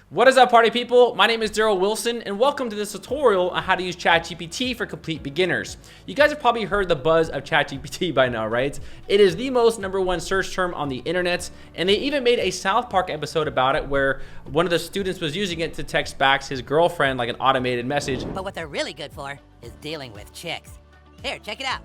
What is up, party people? My name is Daryl Wilson, and welcome to this tutorial on how to use ChatGPT for complete beginners. You guys have probably heard the buzz of ChatGPT by now, right? It is the most #1 search term on the internet, and they even made a South Park episode about it where one of the students was using it to text back his girlfriend like an automated message. But what they're really good for is dealing with chicks. Here, check it out.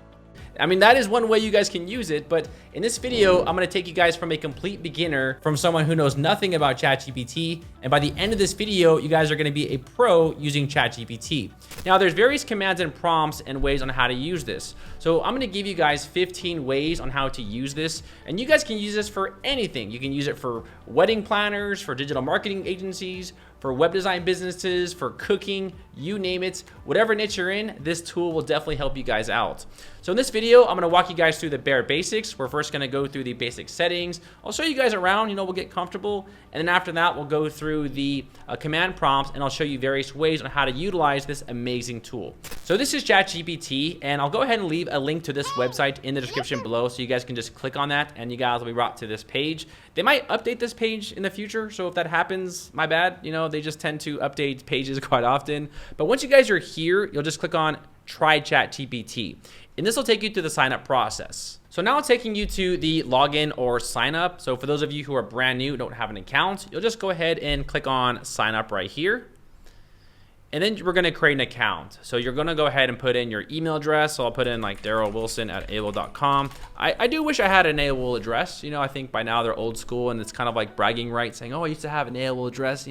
I mean, that is one way you guys can use it, but in this video, I'm gonna take you guys from a complete beginner, from someone who knows nothing about ChatGPT, and by the end of this video, you guys are gonna be a pro using ChatGPT. Now, there's various commands and prompts and ways on how to use this. So I'm gonna give you guys 15 ways on how to use this, and you guys can use this for anything. You can use it for wedding planners, for digital marketing agencies, for web design businesses, for cooking, you name it. Whatever niche you're in, this tool will definitely help you guys out. So in this video, I'm gonna walk you guys through the bare basics. We're first gonna go through the basic settings. I'll show you guys around, we'll get comfortable. And then after that, we'll go through the command prompts, and I'll show you various ways on how to utilize this amazing tool. So this is ChatGPT, and I'll go ahead and leave a link to this website in the description below, so you guys can just click on that, and you guys will be brought to this page. They might update this page in the future, so if that happens, my bad. They just tend to update pages quite often. But once you guys are here, you'll just click on Try ChatGPT, and this will take you to the sign up process. So now it's taking you to the login or sign up. So for those of you who are brand new, don't have an account, you'll just go ahead and click on sign up right here. And then we're gonna create an account. So you're gonna go ahead and put in your email address. So I'll put in like darylwilson@aol.com. I do wish I had an AOL address. I think by now they're old school, and it's kind of like bragging rights, saying, oh, I used to have an AOL address,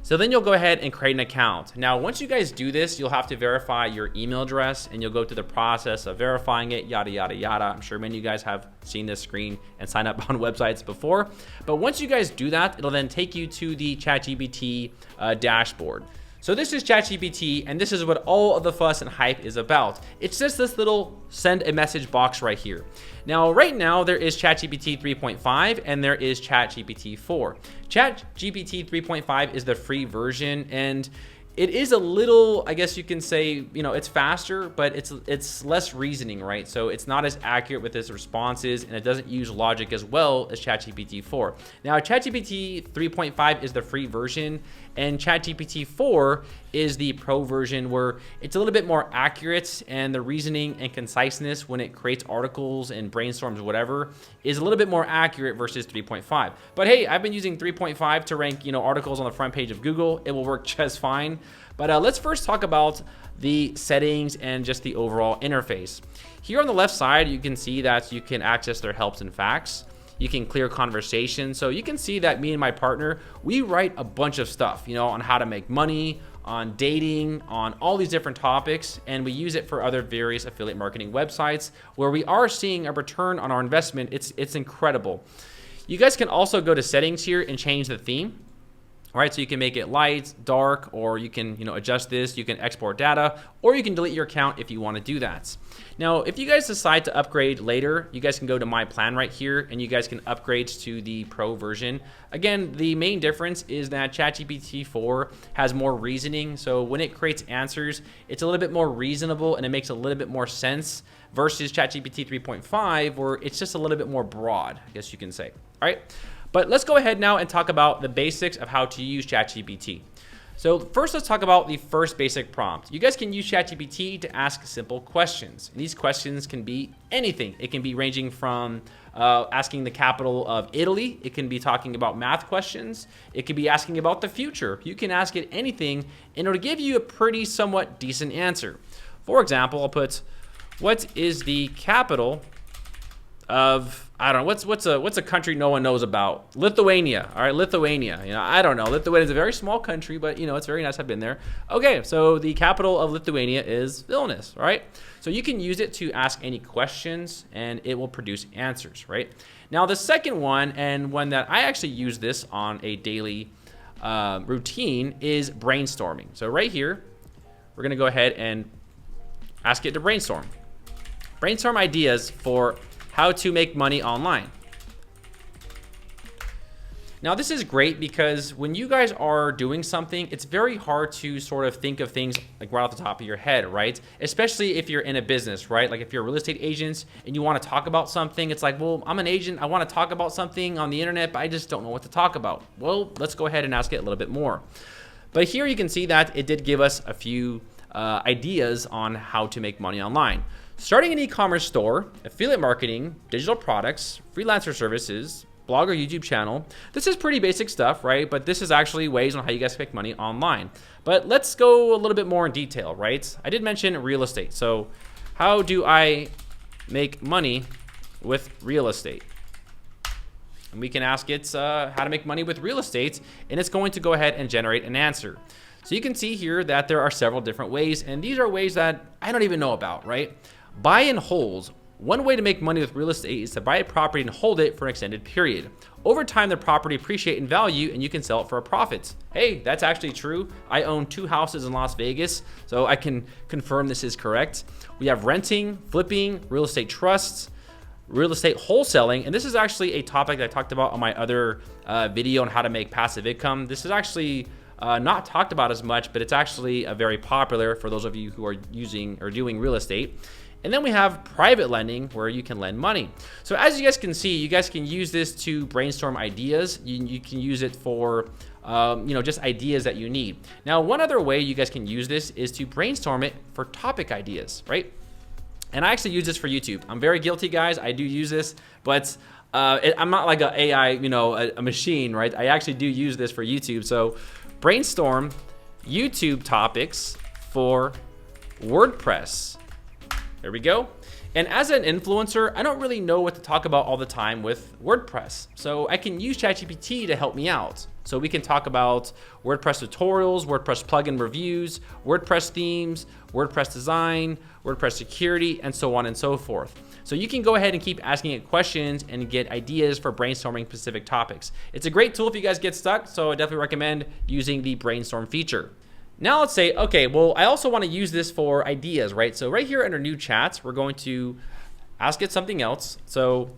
So then you'll go ahead and create an account. Now, once you guys do this, you'll have to verify your email address, and you'll go through the process of verifying it, yada, yada, yada. I'm sure many of you guys have seen this screen and signed up on websites before. But once you guys do that, it'll then take you to the ChatGPT dashboard. So this is ChatGPT, and this is what all of the fuss and hype is about. It's just this little send a message box right here. Now, right now, there is ChatGPT 3.5 and there is ChatGPT 4. ChatGPT 3.5 is the free version, and it is a little, I guess you can say, it's faster, but it's less reasoning, right? So it's not as accurate with its responses, and it doesn't use logic as well as ChatGPT 4. Now, ChatGPT 3.5 is the free version, and ChatGPT 4 is the pro version, where it's a little bit more accurate, and the reasoning and conciseness when it creates articles and brainstorms, whatever, is a little bit more accurate versus 3.5. But hey, I've been using 3.5 to rank, articles on the front page of Google. It will work just fine. But let's first talk about the settings and just the overall interface. Here on the left side, you can see that you can access their helps and facts. You can clear conversation. So you can see that me and my partner, we write a bunch of stuff, on how to make money, on dating, on all these different topics, and we use it for other various affiliate marketing websites where we are seeing a return on our investment. It's incredible. You guys can also go to settings here and change the theme. All right, so you can make it light, dark, or you can, adjust this. You can export data, or you can delete your account if you want to do that. Now, if you guys decide to upgrade later, you guys can go to My Plan right here, and you guys can upgrade to the Pro version. Again, the main difference is that ChatGPT 4 has more reasoning, so when it creates answers, it's a little bit more reasonable, and it makes a little bit more sense versus ChatGPT 3.5, where it's just a little bit more broad, I guess you can say. All right. But let's go ahead now and talk about the basics of how to use ChatGPT. So first, let's talk about the first basic prompt. You guys can use ChatGPT to ask simple questions. And these questions can be anything. It can be ranging from asking the capital of Italy. It can be talking about math questions. It could be asking about the future. You can ask it anything, and it'll give you a pretty somewhat decent answer. For example, I'll put, what is the capital of, I don't know, what's a country no one knows about? Lithuania. All right, Lithuania. I don't know. Lithuania is a very small country, but it's very nice. I've been there. Okay, so the capital of Lithuania is Vilnius, right? So you can use it to ask any questions, and it will produce answers, right? Now, the second one, and one that I actually use this on a daily routine, is brainstorming. So right here, we're gonna go ahead and ask it to brainstorm. Brainstorm ideas for how to make money online. Now, this is great because when you guys are doing something, it's very hard to sort of think of things like right off the top of your head, right? Especially if you're in a business, right? Like if you're a real estate agent and you want to talk about something, it's like, well, I'm an agent. I want to talk about something on the internet, but I just don't know what to talk about. Well, let's go ahead and ask it a little bit more. But here you can see that it did give us a few ideas on how to make money online. Starting an e-commerce store, affiliate marketing, digital products, freelancer services, blog or YouTube channel. This is pretty basic stuff, right? But this is actually ways on how you guys make money online. But let's go a little bit more in detail, right? I did mention real estate. So how do I make money with real estate? And we can ask it how to make money with real estate, and it's going to go ahead and generate an answer. So you can see here that there are several different ways, and these are ways that I don't even know about, right? Buy and hold. One way to make money with real estate is to buy a property and hold it for an extended period. Over time, the property appreciates in value and you can sell it for a profit. Hey, that's actually true. I own 2 houses in Las Vegas, so I can confirm this is correct. We have renting, flipping, real estate trusts, real estate wholesaling, and this is actually a topic that I talked about on my other video on how to make passive income. This is actually not talked about as much, but it's actually very popular for those of you who are using or doing real estate. And then we have private lending where you can lend money. So as you guys can see, you guys can use this to brainstorm ideas. You can use it for just ideas that you need. Now, one other way you guys can use this is to brainstorm it for topic ideas, right? And I actually use this for YouTube. I'm very guilty, guys. I do use this, but I'm not like an AI, a machine, right? I actually do use this for YouTube. So brainstorm YouTube topics for WordPress. There we go. And as an influencer, I don't really know what to talk about all the time with WordPress. So I can use ChatGPT to help me out. So we can talk about WordPress tutorials, WordPress plugin reviews, WordPress themes, WordPress design, WordPress security, and so on and so forth. So you can go ahead and keep asking it questions and get ideas for brainstorming specific topics. It's a great tool if you guys get stuck, so I definitely recommend using the brainstorm feature. Now let's say, okay, well, I also want to use this for ideas, right? So right here under new chats, we're going to ask it something else. So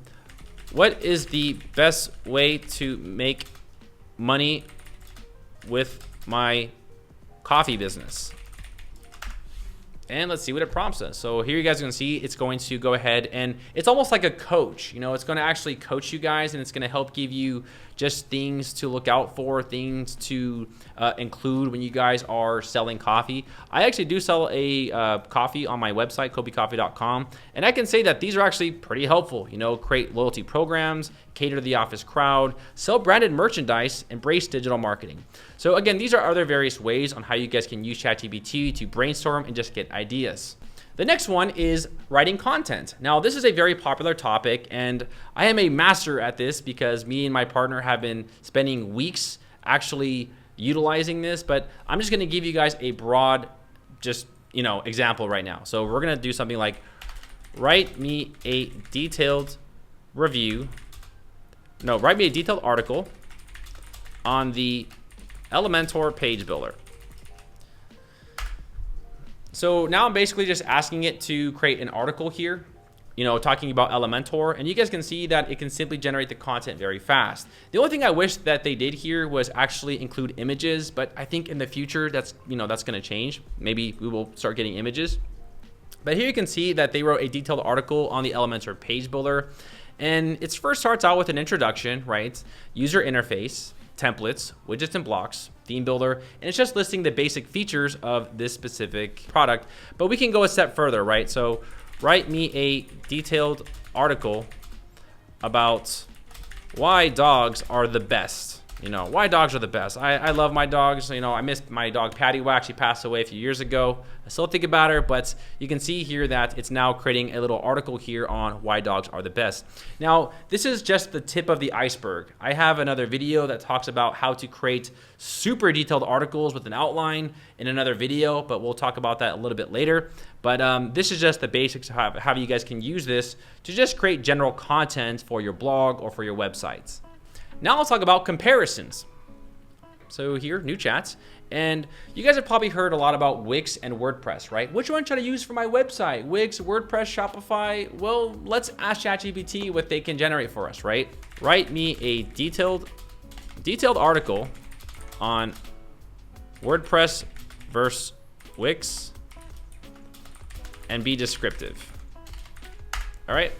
what is the best way to make money with my coffee business? And let's see what it prompts us. So here you guys are gonna see it's going to go ahead and it's almost like a coach. It's gonna actually coach you guys and it's gonna help give you just things to look out for, things to include when you guys are selling coffee. I actually do sell a coffee on my website, kobecoffee.com, and I can say that these are actually pretty helpful. Create loyalty programs, cater to the office crowd, sell branded merchandise, embrace digital marketing. So again, these are other various ways on how you guys can use ChatGPT to brainstorm and just get ideas. The next one is writing content. Now, this is a very popular topic, and I am a master at this because me and my partner have been spending weeks actually utilizing this, but I'm just gonna give you guys a broad, example right now. So we're gonna do something like, write me a detailed article on the Elementor page builder. So now I'm basically just asking it to create an article here, talking about Elementor, and you guys can see that it can simply generate the content very fast. The only thing I wish that they did here was actually include images, but I think in the future that's going to change. Maybe we will start getting images. But here you can see that they wrote a detailed article on the Elementor page builder, and it first starts out with an introduction, right? User interface, templates, widgets and blocks, theme builder, and it's just listing the basic features of this specific product. But we can go a step further, right? So write me a detailed article about why dogs are the best. Why dogs are the best. I love my dogs. I missed my dog Patty, who actually passed away a few years ago. I still think about her, but you can see here that it's now creating a little article here on why dogs are the best. Now, this is just the tip of the iceberg. I have another video that talks about how to create super detailed articles with an outline in another video, but we'll talk about that a little bit later. But this is just the basics of how you guys can use this to just create general content for your blog or for your websites. Now let's talk about comparisons. So here, new chats. And you guys have probably heard a lot about Wix and WordPress, right? Which one should I use for my website? Wix, WordPress, Shopify? Well, let's ask ChatGPT what they can generate for us, right? Write me a detailed detailed article on WordPress versus Wix and be descriptive. All right,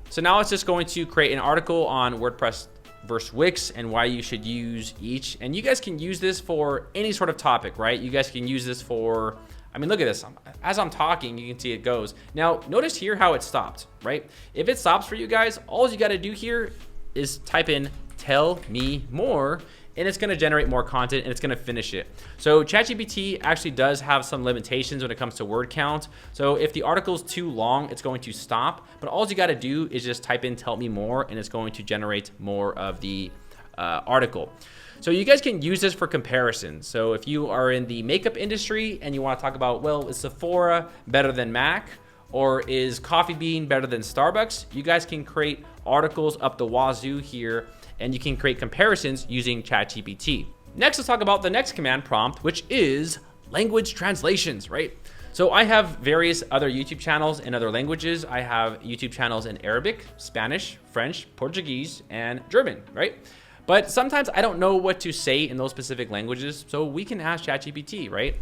so now it's just going to create an article on WordPress versus Wix and why you should use each. And you guys can use this for any sort of topic, right? You guys can use this for, I mean, look at this. As I'm talking, you can see it goes. Now, notice here how it stopped, right? If it stops for you guys, all you got to do here is type in "tell me more," and it's going to generate more content and it's going to finish it. So ChatGPT actually does have some limitations when it comes to word count. So if the article is too long, it's going to stop. But all you got to do is just type in "tell me more," and it's going to generate more of the article. So you guys can use this for comparison. So if you are in the makeup industry and you want to talk about, well, is Sephora better than MAC? Or is Coffee Bean better than Starbucks? You guys can create articles up the wazoo here, and you can create comparisons using ChatGPT. Next, let's talk about the next command prompt, which is language translations, right? So I have various other YouTube channels in other languages. I have YouTube channels in Arabic, Spanish, French, Portuguese, and German, right? But sometimes I don't know what to say in those specific languages, so we can ask ChatGPT, right?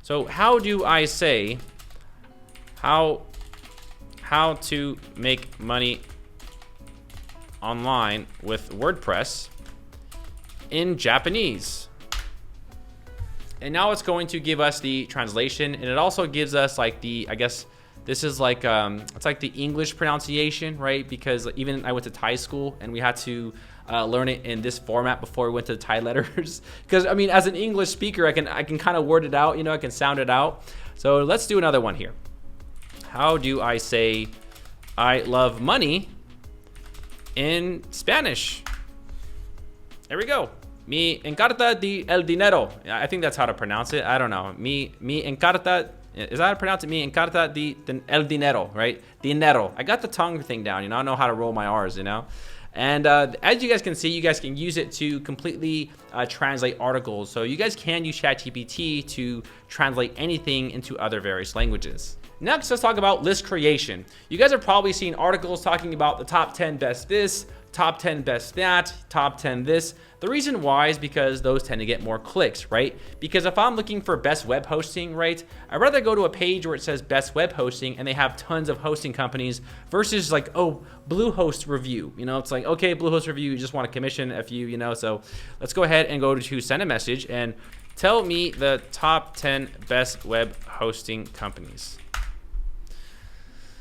So how do I say how to make money online with WordPress in Japanese? And now it's going to give us the translation, and it also gives us like the, I guess this is like it's like the English pronunciation, right? Because even I went to Thai school and we had to learn it in this format before we went to the Thai letters. Because I mean, as an English speaker, I can kind of word it out, you know, I can sound it out. So let's do another one here. How do I say I love money in Spanish? There we go. Me encanta el dinero. I think that's how to pronounce it. I don't know. Me encanta. Is that how to pronounce it? Me encanta el dinero, right? Dinero. I got the tongue thing down. You know, I know how to roll my R's, you know? And as you guys can see, you guys can use it to completely translate articles. So you guys can use ChatGPT to translate anything into other various languages. Next, let's talk about list creation. You guys have probably seen articles talking about the top 10 best this, top 10 best that, top 10 this. The reason why is because those tend to get more clicks, right? Because if I'm looking for best web hosting, right, I'd rather go to a page where it says best web hosting and they have tons of hosting companies versus like, oh, Bluehost review. You know, it's like, okay, Bluehost review, you just want to commission a few, you know, so let's go ahead and go to send a message and tell me the top 10 best web hosting companies.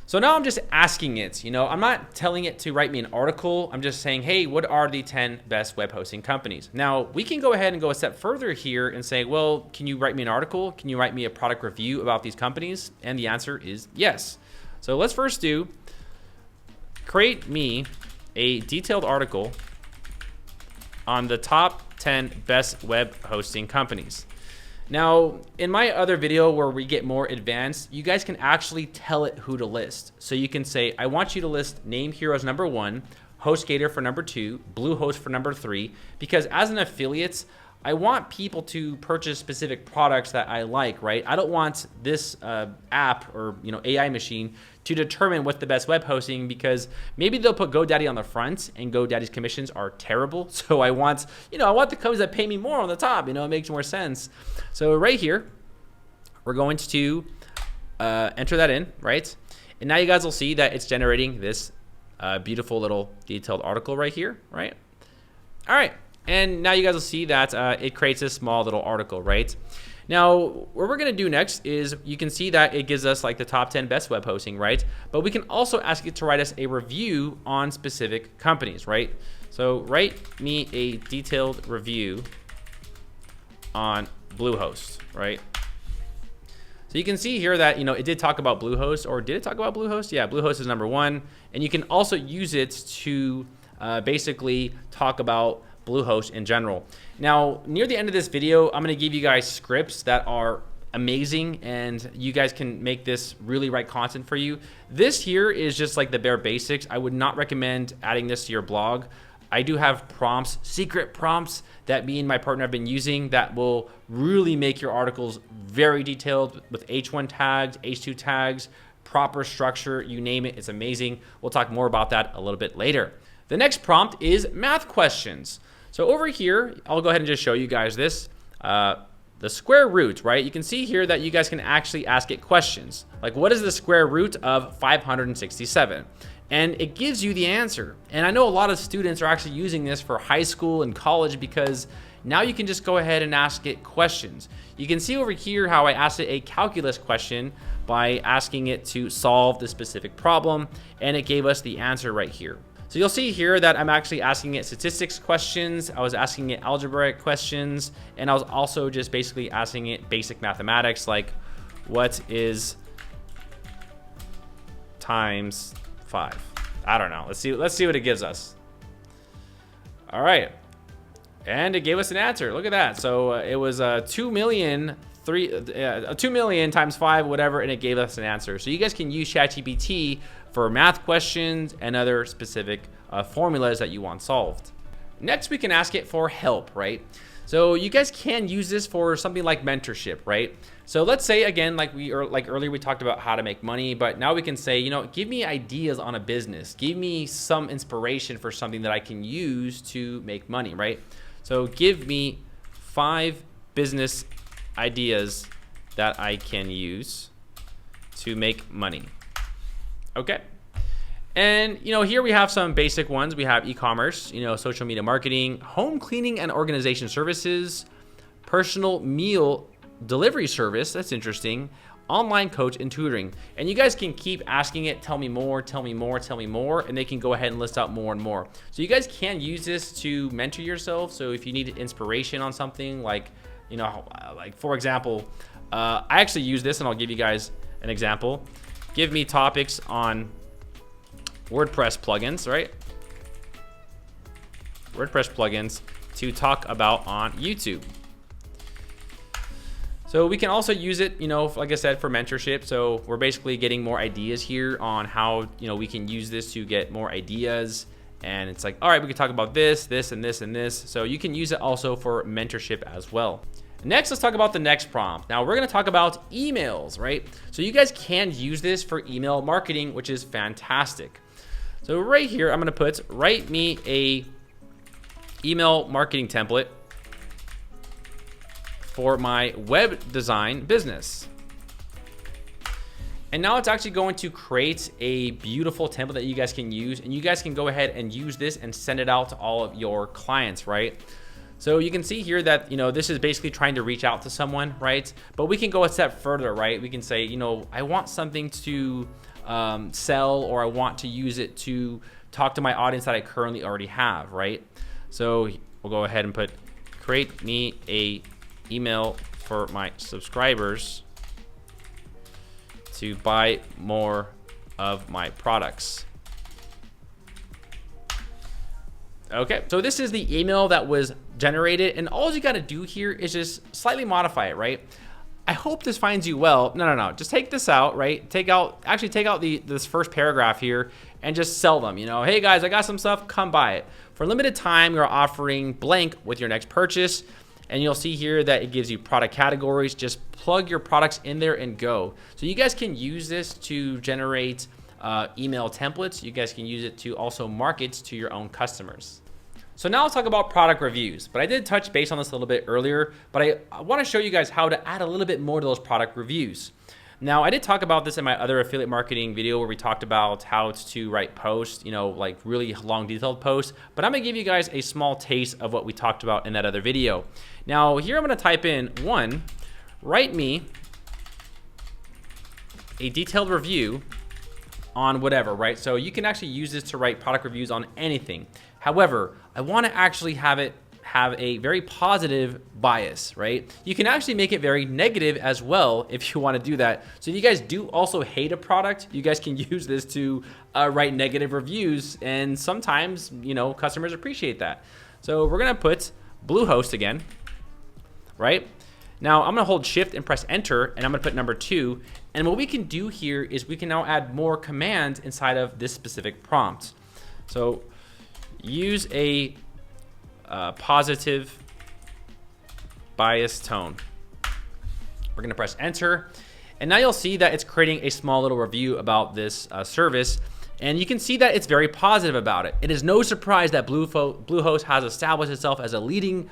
So now I'm just asking it, you know, I'm not telling it to write me an article. I'm just saying, hey, what are the 10 best web hosting companies? Now we can go ahead and go a step further here and say, well, can you write me an article? Can you write me a product review about these companies? And the answer is yes. So let's first do, create me a detailed article on the top 10 best web hosting companies. Now, in my other video where we get more advanced, you guys can actually tell it who to list. So you can say, I want you to list Name Heroes number 1, HostGator for number 2, Bluehost for number 3, because as an affiliate, I want people to purchase specific products that I like, right? I don't want this app or, you know, AI machine to determine what's the best web hosting, because maybe they'll put GoDaddy on the front and GoDaddy's commissions are terrible. So I want, you know, I want the companies that pay me more on the top, you know, it makes more sense. So right here, we're going to enter that in, right? And now you guys will see that it's generating this beautiful little detailed article right here, right? All right. And now you guys will see that it creates this small little article, right? Now, what we're going to do next is you can see that it gives us like the top 10 best web hosting, right? But we can also ask it to write us a review on specific companies, right? So write me a detailed review on Bluehost, right? So you can see here that, you know, it did talk about Bluehost, or did it talk about Bluehost? Yeah, Bluehost is number 1. And you can also use it to basically talk about Bluehost in general. Now, near the end of this video, I'm going to give you guys scripts that are amazing, and you guys can make this really write content for you. This here is just like the bare basics. I would not recommend adding this to your blog. I do have prompts, secret prompts that me and my partner have been using that will really make your articles very detailed with H1 tags, H2 tags, proper structure, you name it, it's amazing. We'll talk more about that a little bit later. The next prompt is math questions. So over here, I'll go ahead and just show you guys this. The square root, right? You can see here that you guys can actually ask it questions. Like, what is the square root of 567? And it gives you the answer. And I know a lot of students are actually using this for high school and college because now you can just go ahead and ask it questions. You can see over here how I asked it a calculus question by asking it to solve the specific problem, and it gave us the answer right here. So you'll see here that I'm actually asking it statistics questions, I was asking it algebraic questions, and I was also just basically asking it basic mathematics like what is times 5? I don't know. Let's see what it gives us. All right. And it gave us an answer. Look at that. So it was 2 million times 5, whatever, and it gave us an answer. So you guys can use ChatGPT for math questions and other specific formulas that you want solved. Next, we can ask it for help, right? So you guys can use this for something like mentorship, right? So let's say, again, like earlier we talked about how to make money, but now we can say, you know, give me ideas on a business. Give me some inspiration for something that I can use to make money, right? So give me 5 business ideas that I can use to make money. Okay. And, you know, here we have some basic ones. We have e-commerce, you know, social media marketing, home cleaning and organization services, personal meal delivery service. That's interesting. Online coach and tutoring. And you guys can keep asking it, tell me more, tell me more, tell me more, and they can go ahead and list out more and more. So you guys can use this to mentor yourself. So if you need inspiration on something like, you know, like for example, I actually use this, and I'll give you guys an example. Give me topics on WordPress plugins, right? WordPress plugins to talk about on YouTube. So we can also use it, you know, like I said, for mentorship. So we're basically getting more ideas here on how, you know, we can use this to get more ideas. And it's like, all right, we can talk about this, this, and this, and this. So you can use it also for mentorship as well. Next, let's talk about the next prompt. Now we're gonna talk about emails, right? So you guys can use this for email marketing, which is fantastic. So right here, I'm gonna put, write me a email marketing template for my web design business. And now it's actually going to create a beautiful template that you guys can use, and you guys can go ahead and use this and send it out to all of your clients, right? So you can see here that, you know, this is basically trying to reach out to someone, right? But we can go a step further, right? We can say, you know, I want something to sell, or I want to use it to talk to my audience that I currently already have, right? So we'll go ahead and put, create me a email for my subscribers to buy more of my products. Okay, so this is the email that was generated, and all you got to do here is just slightly modify it, right? I hope this finds you well. No. Just take this out, right? Take out this first paragraph here and just sell them. You know, hey guys, I got some stuff, come buy it. For a limited time, we're offering blank with your next purchase. And you'll see here that it gives you product categories. Just plug your products in there and go. So you guys can use this to generate email templates. You guys can use it to also market to your own customers. So now let's talk about product reviews. But I did touch base on this a little bit earlier, but I want to show you guys how to add a little bit more to those product reviews. Now, I did talk about this in my other affiliate marketing video where we talked about how to write posts, you know, like really long detailed posts, but I'm gonna give you guys a small taste of what we talked about in that other video. Now, here I'm gonna type in write me a detailed review on whatever, right? So you can actually use this to write product reviews on anything. However, I wanna actually have it have a very positive bias, right? You can actually make it very negative as well if you want to do that. So if you guys do also hate a product, you guys can use this to write negative reviews, and sometimes, you know, customers appreciate that. So we're gonna put Bluehost again, right? Now I'm gonna hold Shift and press Enter, and I'm gonna put number 2. And what we can do here is we can now add more commands inside of this specific prompt. So use a positive bias tone. We're gonna press Enter, and now you'll see that it's creating a small little review about this service. And you can see that it's very positive about it. It is no surprise that Bluehost has established itself as a leading,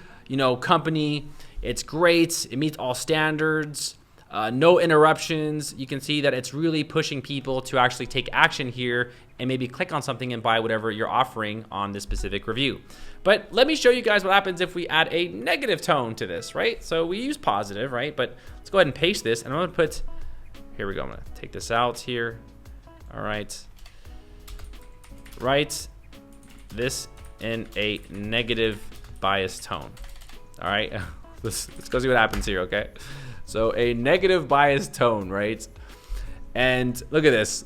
company. It's great. It meets all standards. No interruptions. You can see that it's really pushing people to actually take action here and maybe click on something and buy whatever you're offering on this specific review. But let me show you guys what happens if we add a negative tone to this, right? So we use positive, right? But let's go ahead and paste this, and I'm gonna put, here we go, I'm gonna take this out here. All right. Write this in a negative bias tone. All right, let's go see what happens here, okay? So a negative bias tone, right? And look at this.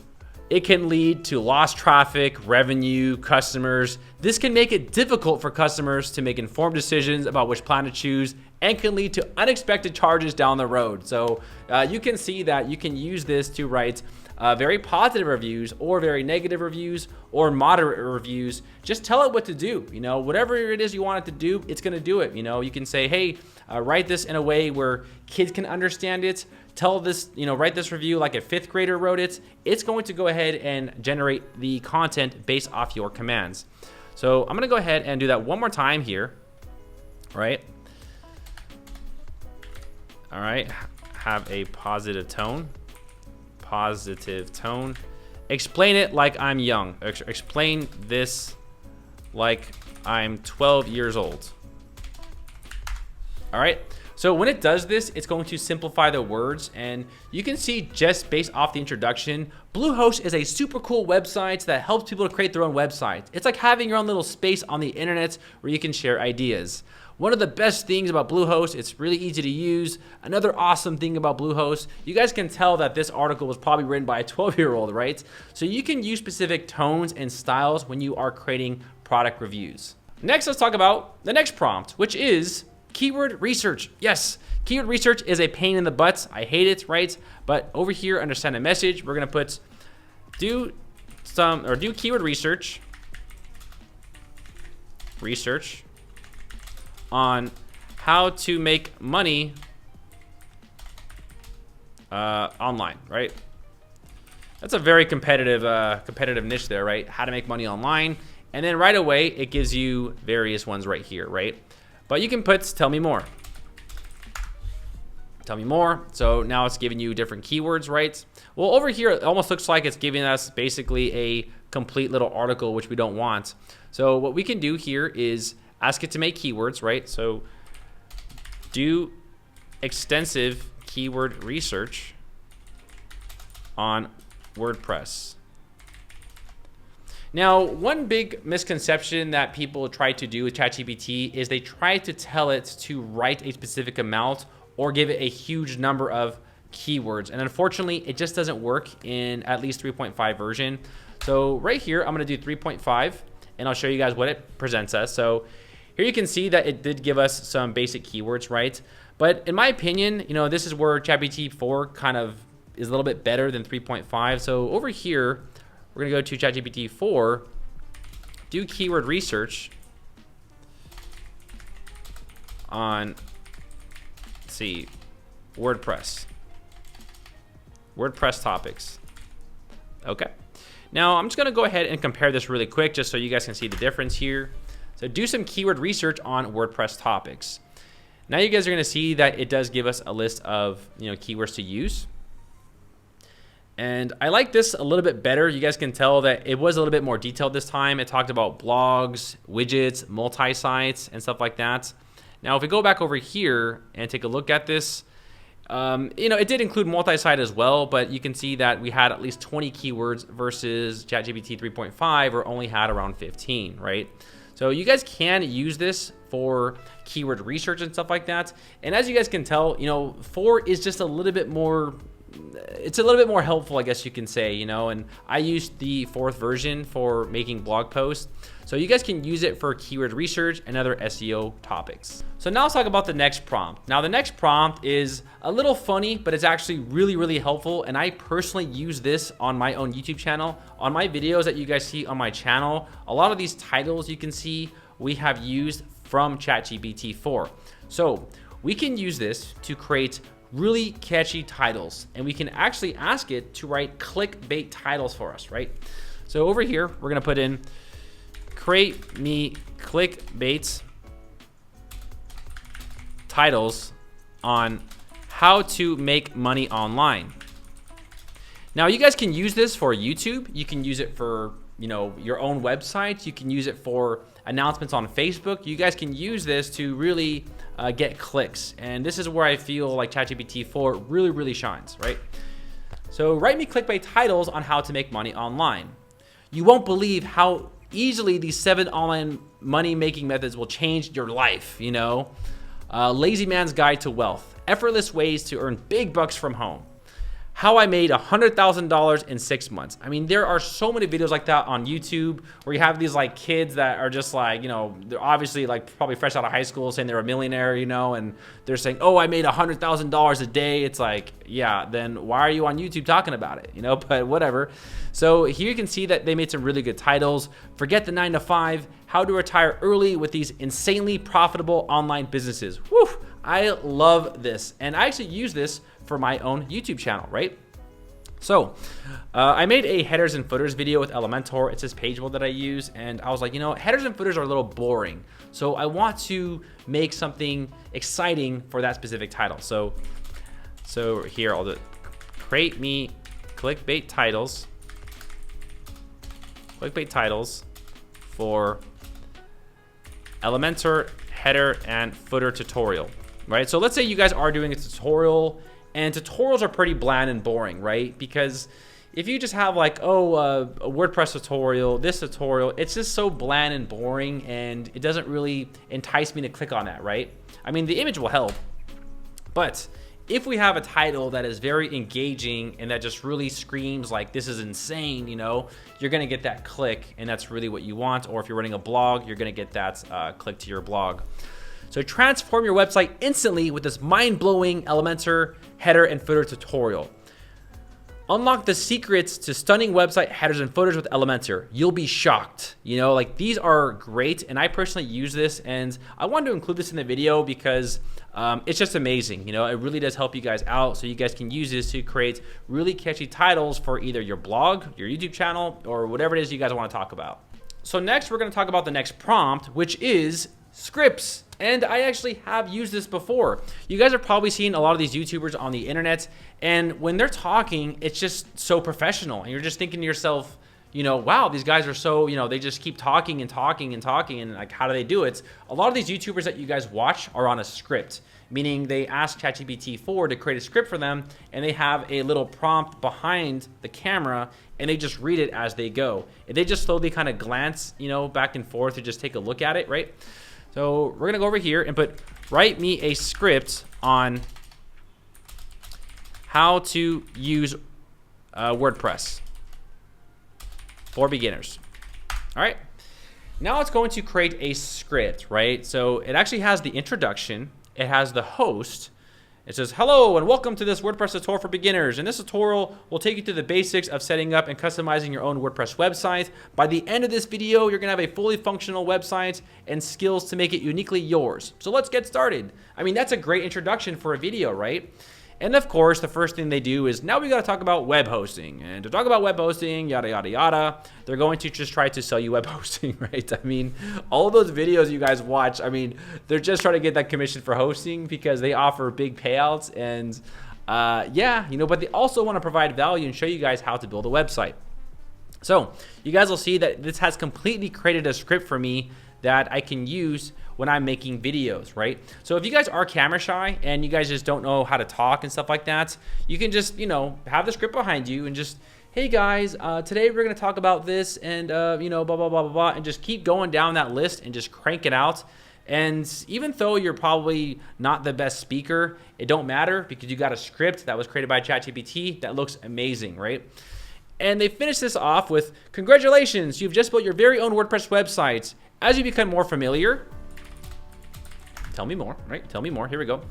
It can lead to lost traffic, revenue, customers. This can make it difficult for customers to make informed decisions about which plan to choose, and can lead to unexpected charges down the road. So you can see that you can use this to write very positive reviews or very negative reviews or moderate reviews. Just tell it what to do. Whatever it is you want it to do, it's going to do it. You can say, hey, write this in a way where kids can understand it. Tell this, write this review like a 5th grader wrote it. It's going to go ahead and generate the content based off your commands. So I'm going to go ahead and do that one more time here, right? All right, have a positive tone. Positive tone. Explain it like I'm young. Explain this like I'm 12 years old. All right. So when it does this, it's going to simplify the words, and you can see just based off the introduction, Bluehost is a super cool website that helps people to create their own websites. It's like having your own little space on the internet where you can share ideas. One of the best things about Bluehost, it's really easy to use. Another awesome thing about Bluehost, you guys can tell that this article was probably written by a 12-year-old, right? So you can use specific tones and styles when you are creating product reviews. Next, let's talk about the next prompt, which is keyword research. Yes, keyword research is a pain in the butt. I hate it, right? But over here, understand a message, we're gonna put do keyword research on how to make money online, right? That's a very competitive niche there, right? How to make money online. And then right away, it gives you various ones right here, right? But you can put, tell me more. Tell me more. So now it's giving you different keywords, right? Well, over here, it almost looks like it's giving us basically a complete little article, which we don't want. So what we can do here is ask it to make keywords, right? So do extensive keyword research on WordPress. Now, one big misconception that people try to do with ChatGPT is they try to tell it to write a specific amount or give it a huge number of keywords. And unfortunately, it just doesn't work in at least 3.5 version. So right here, I'm gonna do 3.5 and I'll show you guys what it presents us. So here you can see that it did give us some basic keywords, right? But in my opinion, this is where ChatGPT 4 kind of is a little bit better than 3.5. So over here, we're gonna go to ChatGPT 4, do keyword research on, let's see, WordPress topics. Okay. Now I'm just gonna go ahead and compare this really quick just so you guys can see the difference here. So do some keyword research on WordPress topics. Now you guys are gonna see that it does give us a list of keywords to use. And I like this a little bit better. You guys can tell that it was a little bit more detailed this time. It talked about blogs, widgets, multi-sites, and stuff like that. Now, if we go back over here and take a look at this, it did include multi-site as well, but you can see that we had at least 20 keywords versus ChatGPT 3.5, or only had around 15, right? So you guys can use this for keyword research and stuff like that. And as you guys can tell, 4 is just a little bit more, it's a little bit more helpful, I guess you can say, and I used the 4th version for making blog posts. So you guys can use it for keyword research and other SEO topics. So now let's talk about the next prompt. Now the next prompt is a little funny, but it's actually really, really helpful. And I personally use this on my own YouTube channel. On my videos that you guys see on my channel, a lot of these titles you can see we have used from ChatGPT 4. So we can use this to create really catchy titles, and we can actually ask it to write clickbait titles for us, right? So over here, we're gonna put in create me clickbait titles on how to make money online. Now you guys can use this for YouTube. You can use it for, you know, your own website. You can use it for announcements on Facebook. You guys can use this to really get clicks. And this is where I feel like ChatGPT 4 really shines, right? So write me clickbait titles on how to make money online. You won't believe how easily these 7 online money making methods will change your life, you know? Lazy man's guide to wealth, effortless ways to earn big bucks from home, how I made $100,000 in 6 months. I mean, there are so many videos like that on YouTube where you have these like kids that are just like, you know, they're obviously like probably fresh out of high school saying they're a millionaire, you know, and they're saying, oh, I made $100,000 a day. It's like, yeah, then why are you on YouTube talking about it? You know, but whatever. So here you can see that they made some really good titles. Forget the 9 to 5, how to retire early with these insanely profitable online businesses. Whew, I love this. And I actually use this for my own YouTube channel, right? So I made a headers and footers video with Elementor. It's this page builder that I use. And I was like, you know, headers and footers are a little boring. So I want to make something exciting for that specific title. So here I'll do it. Create me clickbait titles for Elementor header and footer tutorial, right? So let's say you guys are doing a tutorial, and tutorials are pretty bland and boring, right? Because if you just have like, oh, a WordPress tutorial, this tutorial, it's just so bland and boring, and it doesn't really entice me to click on that, right? I mean, the image will help, but if we have a title that is very engaging and that just really screams like this is insane, you know, you're gonna get that click, and that's really what you want. Or if you're running a blog, you're gonna get that click to your blog. So transform your website instantly with this mind-blowing Elementor header and footer tutorial. Unlock the secrets to stunning website headers and footers with Elementor. You'll be shocked. You know, like these are great, and I personally use this, and I wanted to include this in the video because it's just amazing. You know, it really does help you guys out, so you guys can use this to create really catchy titles for either your blog, your YouTube channel, or whatever it is you guys want to talk about. So next, we're going to talk about the next prompt, which is scripts. And I actually have used this before. You guys are probably seeing a lot of these YouTubers on the internet, and when they're talking, it's just so professional. And you're just thinking to yourself, you know, wow, these guys are so, you know, they just keep talking and talking and talking, and like, how do they do it? A lot of these YouTubers that you guys watch are on a script, meaning they ask ChatGPT 4 to create a script for them, and they have a little prompt behind the camera, and they just read it as they go. And they just slowly kind of glance, you know, back and forth to just take a look at it, right? So we're gonna go over here and put, write me a script on how to use WordPress for beginners. All right, now it's going to create a script, right? So it actually has the introduction, it has the host. It says, hello and welcome to this WordPress tutorial for beginners. In this tutorial, we'll take you through the basics of setting up and customizing your own WordPress website. By the end of this video, you're gonna have a fully functional website and skills to make it uniquely yours. So let's get started. I mean, that's a great introduction for a video, right? And of course, the first thing they do is, now we gotta talk about web hosting. And to talk about web hosting, yada, yada, yada, they're going to just try to sell you web hosting, right? I mean, all of those videos you guys watch, I mean, they're just trying to get that commission for hosting because they offer big payouts. And yeah, you know, but they also wanna provide value and show you guys how to build a website. So you guys will see that this has completely created a script for me that I can use when I'm making videos, right? So if you guys are camera shy and you guys just don't know how to talk and stuff like that, you can just, you know, have the script behind you and just, hey guys, today we're gonna talk about this and, you know, blah, blah, blah, blah, blah, and just keep going down that list and just crank it out. And even though you're probably not the best speaker, it don't matter because you got a script that was created by ChatGPT that looks amazing, right? And they finish this off with, congratulations, you've just built your very own WordPress website. As you become more familiar, tell me more, right? Tell me more. Here we go.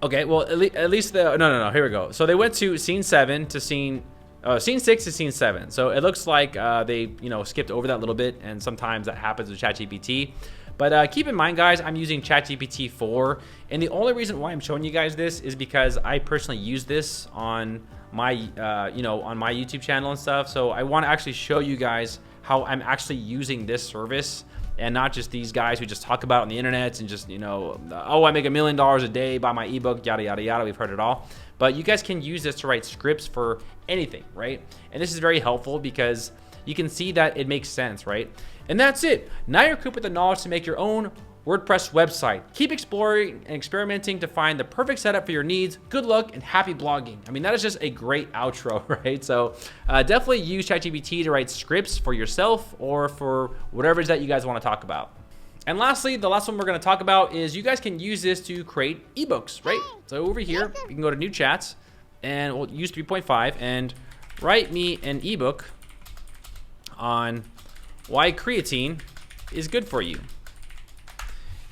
Okay, well, at least the no. Here we go. So they went to scene 7 to scene 6 to scene 7. So it looks like they, you know, skipped over that a little bit, and sometimes that happens with ChatGPT. But keep in mind, guys, I'm using ChatGPT 4, and the only reason why I'm showing you guys this is because I personally use this on my, you know, on my YouTube channel and stuff. So I want to actually show you guys how I'm actually using this service, and not just these guys who just talk about it on the internet and just, you know, oh, I make $1 million a day by my ebook, yada, yada, yada. We've heard it all. But you guys can use this to write scripts for anything, right? And this is very helpful because you can see that it makes sense, right? And that's it. Now you're equipped with the knowledge to make your own WordPress website. Keep exploring and experimenting to find the perfect setup for your needs. Good luck and happy blogging. I mean, that is just a great outro, right? So definitely use ChatGPT to write scripts for yourself or for whatever it is that you guys want to talk about. And lastly, the last one we're going to talk about is you guys can use this to create ebooks, right? So over here, you can go to new chats and we'll use 3.5 and write me an ebook on why creatine is good for you.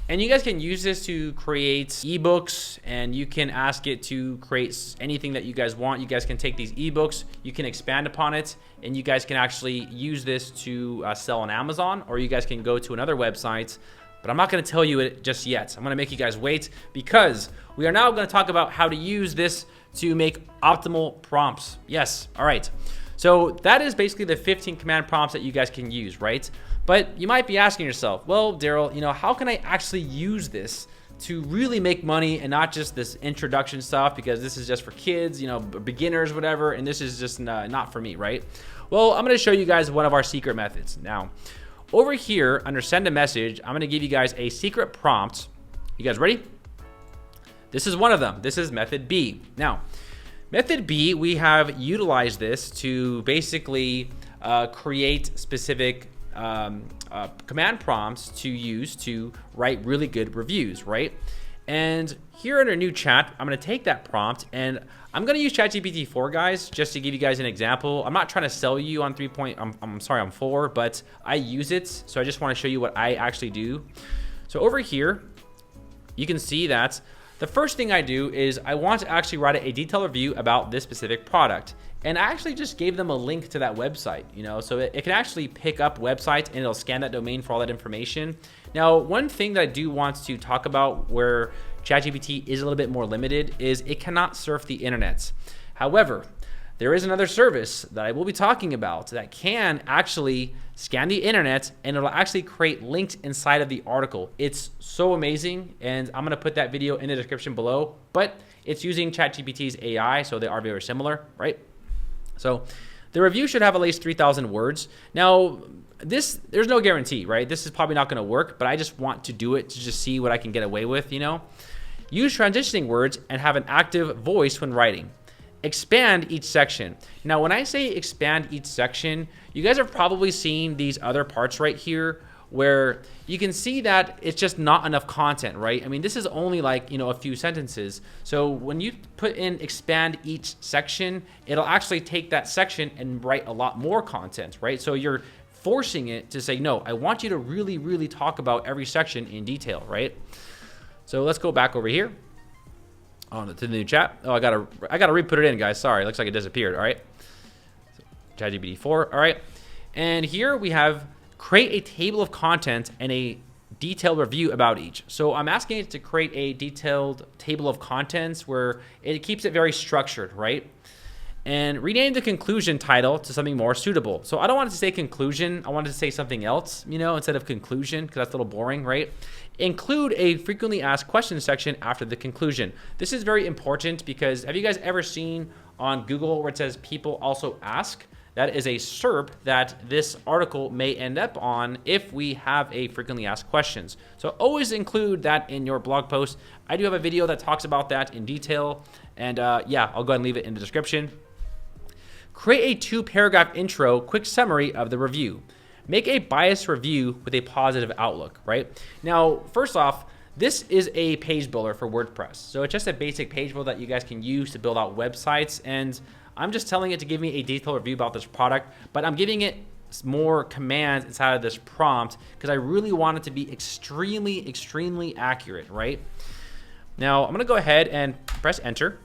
And you guys can use this to create ebooks, and you can ask it to create anything that you guys want. You guys can take these ebooks, you can expand upon it, and you guys can actually use this to sell on Amazon, or you guys can go to another website. But I'm not going to tell you it just yet. I'm going to make you guys wait, because we are now going to talk about how to use this to make optimal prompts. Yes. All right. So that is basically the 15 command prompts that you guys can use, right? But you might be asking yourself, well, Daryl, you know, how can I actually use this to really make money and not just this introduction stuff, because this is just for kids, you know, beginners, whatever, and this is just not for me, right? Well, I'm going to show you guys one of our secret methods. Now, over here under send a message, I'm going to give you guys a secret prompt. You guys ready? This is one of them. This is method B. Now, method B, we have utilized this to basically create specific command prompts to use to write really good reviews, right? And here in our new chat, I'm going to take that prompt and I'm going to use ChatGPT 4, guys, just to give you guys an example. I'm not trying to sell you on 3. I'm sorry, on 4, but I use it. So I just want to show you what I actually do. So over here, you can see that the first thing I do is I want to actually write a detailed review about this specific product. And I actually just gave them a link to that website, you know, so it can actually pick up websites and it'll scan that domain for all that information. Now, one thing that I do want to talk about where ChatGPT is a little bit more limited is it cannot surf the internet. However, there is another service that I will be talking about that can actually scan the internet and it'll actually create links inside of the article. It's so amazing, and I'm going to put that video in the description below, but it's using ChatGPT's AI, so they are very similar, right? So the review should have at least 3,000 words. Now, there's no guarantee, right? This is probably not going to work, but I just want to do it to just see what I can get away with, you know? Use transitioning words and have an active voice when writing. Expand each section. Now, when I say expand each section, you guys have probably seen these other parts right here where you can see that it's just not enough content, right? I mean, this is only like, you know, a few sentences. So when you put in expand each section, it'll actually take that section and write a lot more content, right? So you're forcing it to say, no, I want you to really, really talk about every section in detail, right? So let's go back over here on to the new chat. Oh, I gotta re-put it in, guys. Sorry, it looks like it disappeared. All right, so, ChatGPT 4. All right, and here we have create a table of content and a detailed review about each. So I'm asking it to create a detailed table of contents where it keeps it very structured, right? And rename the conclusion title to something more suitable. So I don't want it to say conclusion. I wanted to say something else, you know, instead of conclusion, because that's a little boring, right? Include a frequently asked questions section after the conclusion. This is very important because have you guys ever seen on Google where it says people also ask? That is a SERP that this article may end up on if we have a frequently asked questions. So always include that in your blog post. I do have a video that talks about that in detail. And yeah, I'll go ahead and leave it in the description. Create a 2-paragraph intro, quick summary of the review. Make a biased review with a positive outlook, right? Now, first off, this is a page builder for WordPress. So it's just a basic page builder that you guys can use to build out websites. And I'm just telling it to give me a detailed review about this product, but I'm giving it more commands inside of this prompt because I really want it to be extremely, extremely accurate, right? Now, I'm gonna go ahead and press enter.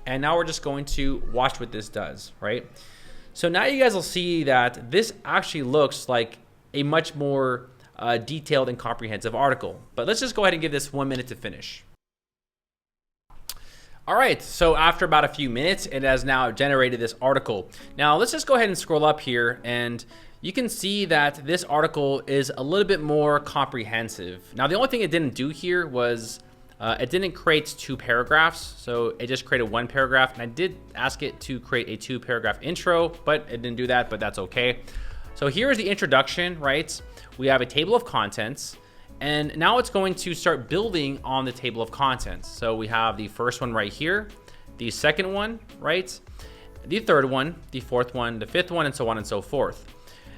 And now we're just going to watch what this does, right? So now you guys will see that this actually looks like a much more detailed and comprehensive article. But let's just go ahead and give this 1 minute to finish. All right, so after about a few minutes, it has now generated this article. Now let's just go ahead and scroll up here, and you can see that this article is a little bit more comprehensive. Now the only thing it didn't do here was it didn't create 2 paragraphs, so it just created 1 paragraph, and I did ask it to create a 2-paragraph intro, but it didn't do that, but that's okay. So here is the introduction, right? We have a table of contents, and now it's going to start building on the table of contents. So we have the first one right here, the second one, right? The third one, the fourth one, the fifth one, and so on and so forth.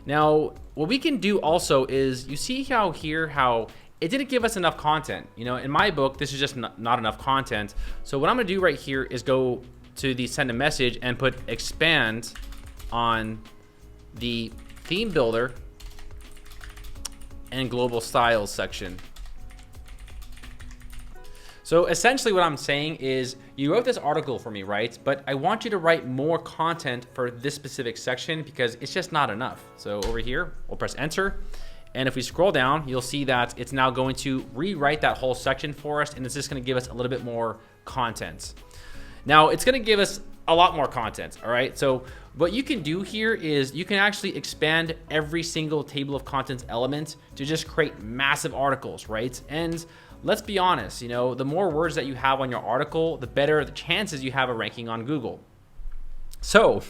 Now, what we can do also is, you see how it didn't give us enough content. You know, in my book, this is just not enough content. So what I'm gonna do right here is go to the send a message and put expand on the theme builder and global styles section. So essentially what I'm saying is, you wrote this article for me, right? But I want you to write more content for this specific section because it's just not enough. So over here, we'll press enter. And if we scroll down, you'll see that it's now going to rewrite that whole section for us, and it's just gonna give us a little bit more content. Now, it's gonna give us a lot more content, all right? So what you can do here is you can actually expand every single table of contents element to just create massive articles, right? And let's be honest, you know, the more words that you have on your article, the better the chances you have of ranking on Google. So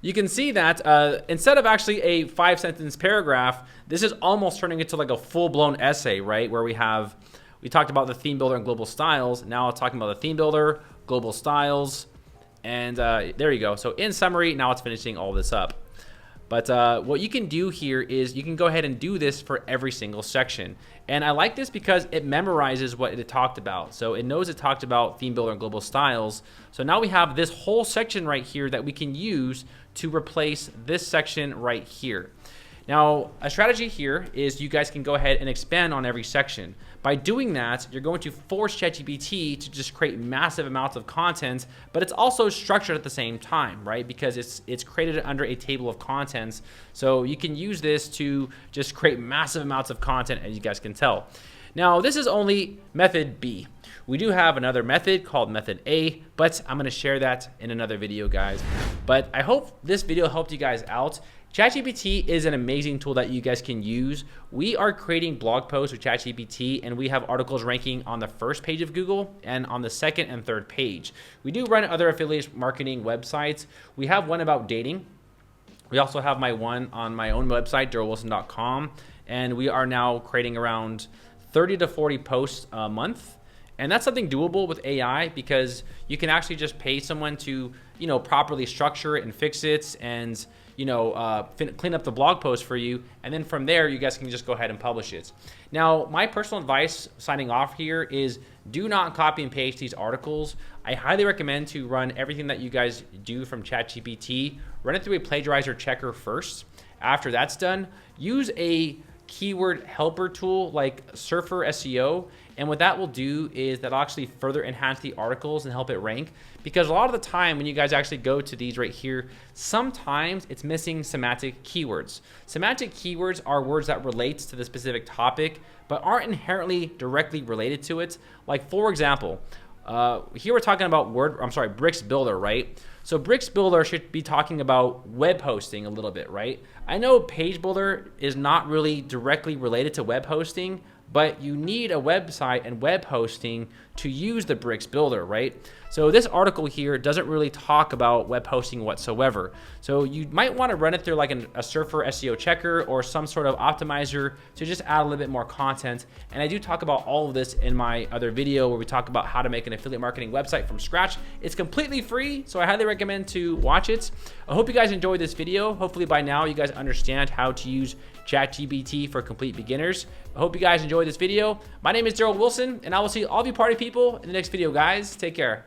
you can see that instead of actually a 5-sentence paragraph, this is almost turning into like a full-blown essay, right? Where we talked about the theme builder and global styles. Now it's talking about the theme builder, global styles, and there you go. So in summary, now it's finishing all this up. But what you can do here is you can go ahead and do this for every single section. And I like this because it memorizes what it talked about. So it knows it talked about theme builder and global styles. So now we have this whole section right here that we can use to replace this section right here. Now, a strategy here is you guys can go ahead and expand on every section. By doing that, you're going to force ChatGPT to just create massive amounts of content, but it's also structured at the same time, right? Because it's created under a table of contents. So you can use this to just create massive amounts of content, as you guys can tell. Now, this is only method B. We do have another method called method A, but I'm gonna share that in another video, guys. But I hope this video helped you guys out. ChatGPT is an amazing tool that you guys can use. We are creating blog posts with ChatGPT, and we have articles ranking on the first page of Google and on the second and third page. We do run other affiliate marketing websites. We have one about dating. We also have my one on my own website, darylwilson.com, and we are now creating around 30 to 40 posts a month. And that's something doable with AI because you can actually just pay someone to, you know, properly structure it and fix it and, you know, clean up the blog post for you. And then from there, you guys can just go ahead and publish it. Now, my personal advice signing off here is do not copy and paste these articles. I highly recommend to run everything that you guys do from ChatGPT, run it through a plagiarizer checker first. After that's done, use a keyword helper tool like Surfer SEO, and what that will do is that'll actually further enhance the articles and help it rank, because a lot of the time when you guys actually go to these right here, sometimes it's missing semantic keywords. Semantic keywords are words that relate to the specific topic but aren't inherently directly related to it. Like for example, here we're talking about Bricks Builder, right? So Bricks Builder should be talking about web hosting a little bit, right? I know Page Builder is not really directly related to web hosting, but you need a website and web hosting to use the Bricks Builder, right? So this article here doesn't really talk about web hosting whatsoever. So you might want to run it through like a Surfer SEO checker or some sort of optimizer to just add a little bit more content. And I do talk about all of this in my other video where we talk about how to make an affiliate marketing website from scratch. It's completely free, so I highly recommend to watch it. I hope you guys enjoyed this video. Hopefully by now you guys understand how to use ChatGPT for complete beginners. I hope you guys enjoyed this video. My name is Daryl Wilson, and I will see all of you party people in the next video, guys. Take care.